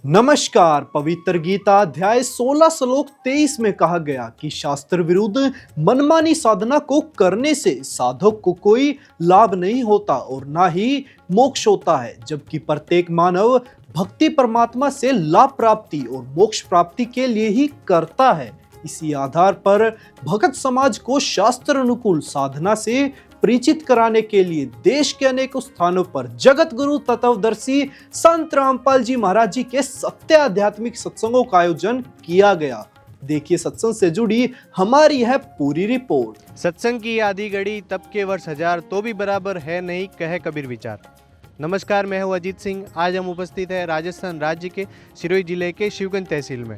नमस्कार। पवित्र गीता अध्याय 16 श्लोक 23 में कहा गया कि शास्त्र विरुद्ध मनमानी साधना को करने से साधक को कोई लाभ नहीं होता और ना ही मोक्ष होता है, जबकि प्रत्येक मानव भक्ति परमात्मा से लाभ प्राप्ति और मोक्ष प्राप्ति के लिए ही करता है। इसी आधार पर भगत समाज को शास्त्र अनुकूल साधना से परिचित कराने के लिए देश के अनेक स्थानों पर जगत गुरु तत्वदर्शी संत रामपाल जी महाराज जी के सत्य आध्यात्मिक सत्संगों का आयोजन किया गया। देखिए सत्संग से जुड़ी हमारी यह पूरी रिपोर्ट। सत्संग की आधी घड़ी तब के वर्ष हजार तो भी बराबर है नहीं, कहे कबीर विचार। नमस्कार, मैं हूँ अजीत सिंह। आज हम उपस्थित हैं राजस्थान राज्य के सिरोही जिले के शिवगंज तहसील में।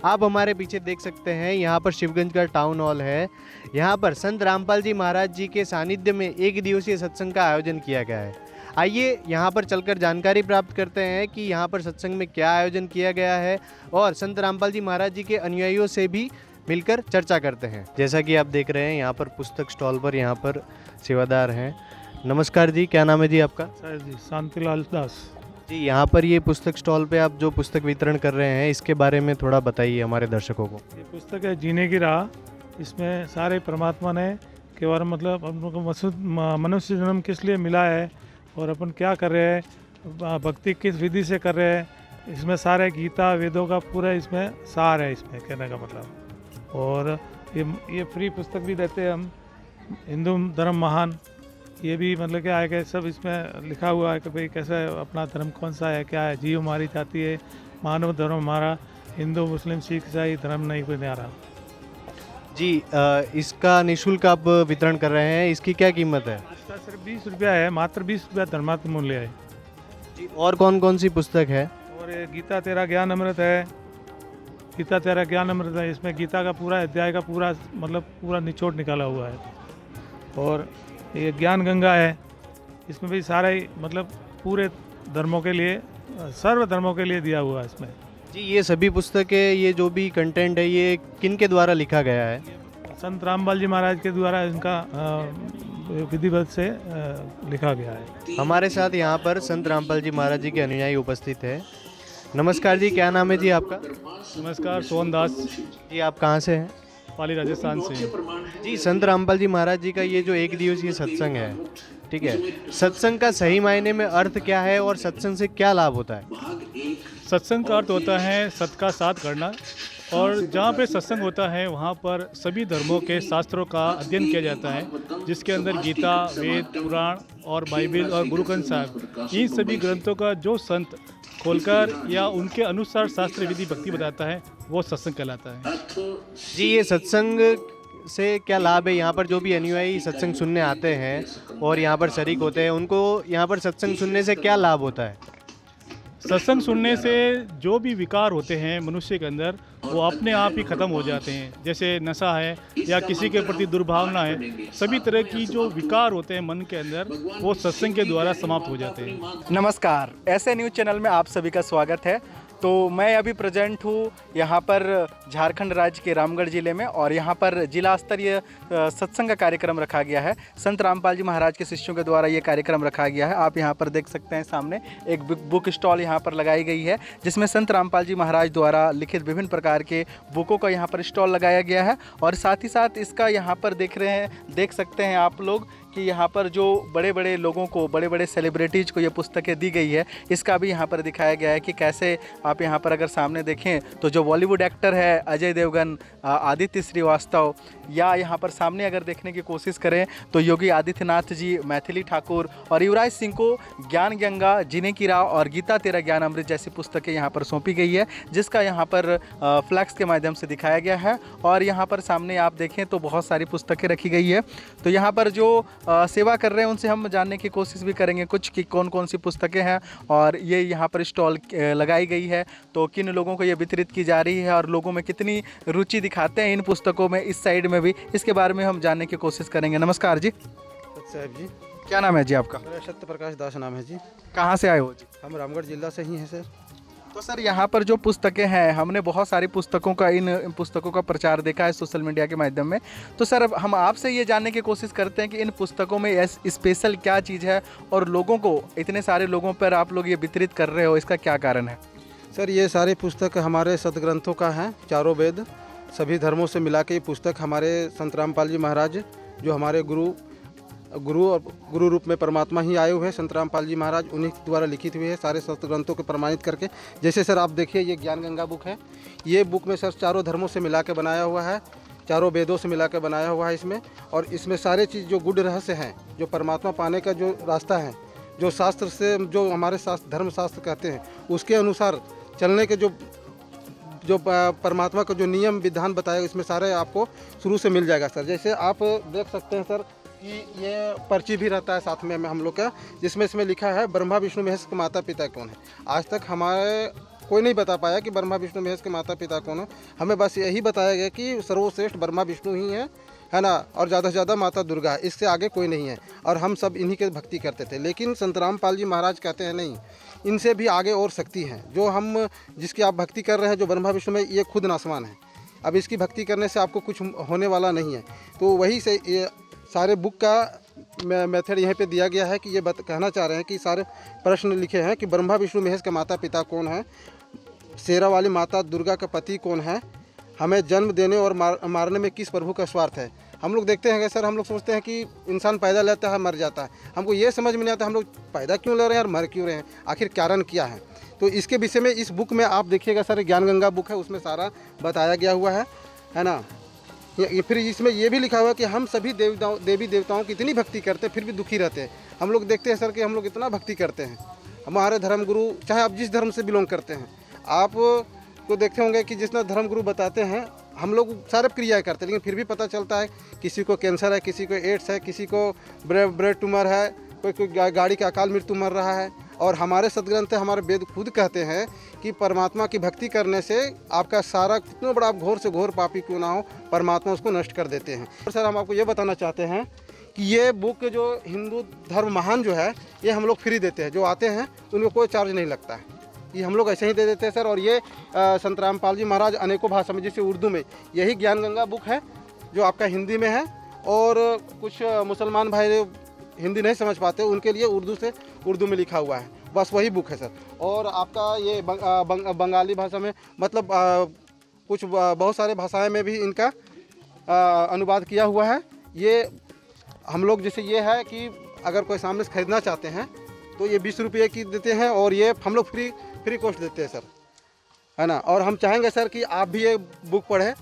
आप हमारे पीछे देख सकते हैं, यहाँ पर शिवगंज का टाउन हॉल है। यहाँ पर संत रामपाल जी महाराज जी के सानिध्य में एक दिवसीय सत्संग का आयोजन किया गया है। आइए यहाँ पर चलकर जानकारी प्राप्त करते हैं कि यहाँ पर सत्संग में क्या आयोजन किया गया है और संत रामपाल जी महाराज जी के अनुयायियों से भी मिलकर चर्चा करते हैं। जैसा कि आप देख रहे हैं, यहाँ पर पुस्तक स्टॉल पर यहाँ पर सेवादार हैं। नमस्कार जी, क्या नाम है जी आपका? सर जी, शांतिलाल दास जी। यहाँ पर ये पुस्तक स्टॉल पे आप जो पुस्तक वितरण कर रहे हैं, इसके बारे में थोड़ा बताइए हमारे दर्शकों को। ये पुस्तक है जीने की राह। इसमें सारे परमात्मा ने के बारे मतलब हम लोग को मनुष्य जन्म किस लिए मिला है और अपन क्या कर रहे हैं, भक्ति किस विधि से कर रहे हैं, इसमें सारे गीता वेदों का पूरा इसमें सार है, इसमें कहने का मतलब। और ये फ्री पुस्तक भी देते हैं हम। हिंदू धर्म महान, ये भी मतलब क्या है कि सब इसमें लिखा हुआ है कि भाई कैसा अपना धर्म कौन सा है, क्या है। जीव हमारी जाति है, मानव धर्म हमारा, हिंदू मुस्लिम सिख ईसाई धर्म नहीं कोई न्यारा जी। इसका निःशुल्क आप वितरण कर रहे हैं, इसकी क्या कीमत है? इसका सिर्फ 20 रुपया है, मात्र 20 रुपया धर्मार्थ मूल्य है जी। और कौन कौन सी पुस्तक है? और ये गीता तेरा ज्ञान अमृत है। गीता तेरा ज्ञान अमृत है, इसमें गीता का पूरा अध्याय का पूरा मतलब पूरा निचोड़ निकाला हुआ है। और ये ज्ञान गंगा है, इसमें भी सारा ही मतलब पूरे धर्मों के लिए, सर्व धर्मों के लिए दिया हुआ है इसमें जी। ये सभी पुस्तकें, ये जो भी कंटेंट है, ये किन के द्वारा लिखा गया है? संत रामपाल जी महाराज के द्वारा इनका विधिवत से लिखा गया है। हमारे साथ यहाँ पर संत रामपाल जी महाराज जी के अनुयायी उपस्थित है। नमस्कार जी, क्या नाम है जी आपका? नमस्कार, सोहन दास जी। आप कहाँ से हैं? पाली राजस्थान से जी। संत रामपाल जी महाराज जी का ये जो एक दिवसीय सत्संग है, ठीक है, सत्संग का सही मायने में अर्थ क्या है और सत्संग से क्या लाभ होता है? सत्संग का अर्थ होता है सत का साथ करना। और जहाँ पे सत्संग होता है वहाँ पर सभी धर्मों के शास्त्रों का अध्ययन किया जाता है, जिसके अंदर गीता, वेद, पुराण और बाइबिल और गुरु ग्रंथ साहब, इन सभी ग्रंथों का जो संत खोलकर या उनके अनुसार शास्त्र विधि भक्ति बताता है, वो सत्संग कहलाता है जी। ये सत्संग से क्या लाभ है? यहाँ पर जो भी अनुयायी सत्संग सुनने आते हैं और यहाँ पर शरीक होते हैं, उनको यहाँ पर सत्संग सुनने से क्या लाभ होता है? सत्संग सुनने से जो भी विकार होते हैं मनुष्य के अंदर, वो अपने आप ही ख़त्म हो जाते हैं। जैसे नशा है या किसी के प्रति दुर्भावना है, सभी तरह की जो विकार होते हैं मन के अंदर, वो सत्संग के द्वारा समाप्त हो जाते हैं। नमस्कार, ऐसे न्यूज़ चैनल में आप सभी का स्वागत है। तो मैं अभी प्रेजेंट हूँ यहाँ पर झारखंड राज्य के रामगढ़ ज़िले में, और यहाँ पर जिला स्तरीय सत्संग का कार्यक्रम रखा गया है। संत रामपाल जी महाराज के शिष्यों के द्वारा ये कार्यक्रम रखा गया है। आप यहाँ पर देख सकते हैं, सामने एक बुक स्टॉल यहाँ पर लगाई गई है, जिसमें संत रामपाल जी महाराज द्वारा लिखित विभिन्न प्रकार के बुकों का यहाँ पर स्टॉल लगाया गया है। और साथ ही साथ इसका यहाँ पर देख सकते हैं आप लोग कि यहाँ पर जो बड़े बड़े लोगों को, बड़े बड़े सेलिब्रिटीज़ को ये पुस्तकें दी गई है, इसका भी यहाँ पर दिखाया गया है कि कैसे आप यहाँ पर अगर सामने देखें तो जो बॉलीवुड एक्टर है अजय देवगन, आदित्य श्रीवास्तव, या यहाँ पर सामने अगर देखने की कोशिश करें तो योगी आदित्यनाथ जी, मैथिली ठाकुर और युवराज सिंह को ज्ञान गंगा, जीने की राह और गीता तेरा ज्ञान अमृत जैसी पुस्तकें यहाँ पर सौंपी गई है, जिसका यहाँ पर फ्लैक्स के माध्यम से दिखाया गया है। और यहाँ पर सामने आप देखें तो बहुत सारी पुस्तकें रखी गई है। तो यहाँ पर जो सेवा कर रहे हैं उनसे हम जानने की कोशिश भी करेंगे कुछ कि कौन कौन सी पुस्तकें हैं और ये यहाँ पर स्टॉल लगाई गई है, तो किन लोगों को ये वितरित की जा रही है और लोगों में कितनी रुचि दिखाते हैं इन पुस्तकों में, इस साइड में भी, इसके बारे में हम जानने की कोशिश करेंगे। नमस्कार जी। साहब जी, क्या नाम है जी आपका? मेरा सत्य प्रकाश दास नाम है जी। कहाँ से आए हो जी? हम रामगढ़ जिला से ही हैं सर। तो सर यहाँ पर जो पुस्तकें हैं, हमने बहुत सारी पुस्तकों का इन पुस्तकों का प्रचार देखा है सोशल मीडिया के माध्यम में। तो सर अब हम आपसे ये जानने की कोशिश करते हैं कि इन पुस्तकों में स्पेशल क्या चीज़ है और लोगों को, इतने सारे लोगों पर आप लोग ये वितरित कर रहे हो, इसका क्या कारण है? सर ये सारे पुस्तक हमारे सदग्रंथों का है, चारों वेद सभी धर्मों से मिला के ये पुस्तक हमारे संत रामपाल जी महाराज जो हमारे गुरु रूप में परमात्मा ही आए हुए हैं, संत रामपाल जी महाराज उन्हीं द्वारा लिखित हुई है सारे सदग्रंथों को प्रमाणित करके। जैसे सर आप देखिए ये ज्ञान गंगा बुक है, ये बुक में सर चारों धर्मों से मिला के बनाया हुआ है, चारों वेदों से मिला के बनाया हुआ है इसमें। और इसमें सारे चीज़ जो गूढ़ रहस्य हैं, जो परमात्मा पाने का जो रास्ता है, जो शास्त्र से जो हमारे शास्त्र धर्मशास्त्र कहते हैं उसके अनुसार चलने के जो परमात्मा का जो नियम विधान बताया इसमें सारे आपको शुरू से मिल जाएगा सर। जैसे आप देख सकते हैं सर कि ये पर्ची भी रहता है साथ में हम लोग का, जिसमें इसमें लिखा है ब्रह्मा विष्णु महेश के माता पिता कौन है। आज तक हमारे कोई नहीं बता पाया कि ब्रह्मा विष्णु महेश के माता पिता कौन है। हमें बस यही बताया गया कि सर्वश्रेष्ठ ब्रह्मा विष्णु ही है ना, और ज़्यादा से ज़्यादा माता दुर्गा है, इससे आगे कोई नहीं है। और हम सब इन्हीं के भक्ति करते थे। लेकिन संत रामपाल जी महाराज कहते हैं नहीं, इनसे भी आगे और शक्ति है। जो हम जिसकी आप भक्ति कर रहे हैं, जो ब्रह्मा विष्णु में, ये खुद नासवान है। अब इसकी भक्ति करने से आपको कुछ होने वाला नहीं है। तो वही से ये सारे बुक का मेथड यहाँ पे दिया गया है कि ये कहना चाह रहे हैं कि सारे प्रश्न लिखे हैं कि ब्रह्मा विष्णु महेश के माता पिता कौन है, शेरा वाली माता दुर्गा का पति कौन है, हमें जन्म देने और मारने में किस प्रभु का स्वार्थ है। हम लोग देखते हैं कि सर हम लोग सोचते हैं कि इंसान पैदा लेता है मर जाता है, हमको ये समझ में नहीं आता हम लोग पैदा क्यों ले रहे हैं और मर क्यों रहे हैं, आखिर कारण क्या है। तो इसके विषय में इस बुक में आप देखिएगा सर, ज्ञान गंगा बुक है, उसमें सारा बताया गया हुआ है ना। ये फिर इसमें ये भी लिखा हुआ है कि हम सभी देवी देवताओं की इतनी भक्ति करते हैं फिर भी दुखी रहते हैं। हम लोग देखते हैं सर कि हम लोग इतना भक्ति करते हैं, हमारे धर्मगुरु चाहे आप जिस धर्म से बिलोंग करते हैं, आप को देखते होंगे कि जितना धर्मगुरु बताते हैं हम लोग सारे क्रियाएं करते हैं, लेकिन फिर भी पता चलता है किसी को कैंसर है, किसी को एड्स है, किसी को ब्रेन ट्यूमर है, कोई गाड़ी का अकाल मृत्यु मर रहा है। और हमारे सदग्रंथ हमारे वेद खुद कहते हैं कि परमात्मा की भक्ति करने से आपका सारा कितना बड़ा आप घोर से घोर पापी क्यों ना हो, परमात्मा उसको नष्ट कर देते हैं। और सर हम आपको ये बताना चाहते हैं कि ये बुक जो हिंदू धर्म महान जो है, ये हम लोग फ्री देते हैं। जो आते हैं उनको कोई चार्ज नहीं लगता है, ये हम लोग ऐसे ही दे देते हैं सर। और ये संत रामपाल जी महाराज अनेकों भाषा में, जैसे उर्दू में यही ज्ञान गंगा बुक है जो आपका हिंदी में है, और कुछ मुसलमान भाई हिंदी नहीं समझ पाते उनके लिए उर्दू में लिखा हुआ है, बस वही बुक है सर। और आपका ये बंगाली भाषा में, मतलब कुछ बहुत सारे भाषाएं में भी इनका अनुवाद किया हुआ है। ये हम लोग जैसे ये है कि अगर कोई सामने से खरीदना चाहते हैं तो ये 20 रुपये की देते हैं, और ये हम लोग फ्री कॉस्ट देते हैं सर, है ना। और हम चाहेंगे सर कि आप भी ये बुक पढ़ें,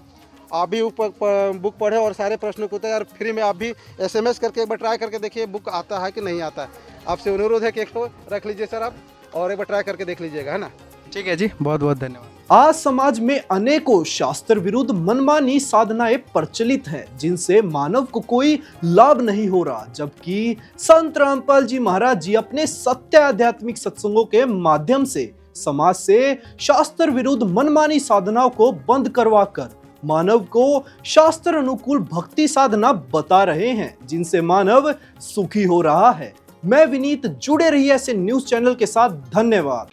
आप भी बुक पढ़ें और सारे प्रश्नों को उत्तर फ्री में आप भी SMS करके एक बार ट्राई करके देखिए बुक आता है कि नहीं आता है। आपसे अनुरोध है कि एक तो रख लीजिए सर आप, और एक बार ट्राई करके देख लीजिएगा, है ना। ठीक है जी, बहुत बहुत धन्यवाद। आज समाज में अनेकों शास्त्र विरुद्ध मनमानी साधनाएं प्रचलित हैं, जिनसे मानव को कोई लाभ नहीं हो रहा। जबकि संत रामपाल जी महाराज जी अपने सत्य आध्यात्मिक सत्संगों के माध्यम से समाज से शास्त्र विरुद्ध मनमानी साधनाओं को बंद करवाकर मानव को शास्त्र अनुकूल भक्ति साधना बता रहे हैं, जिनसे मानव सुखी हो रहा है। मैं विनीत, जुड़े रहिए ऐसे न्यूज चैनल के साथ। धन्यवाद।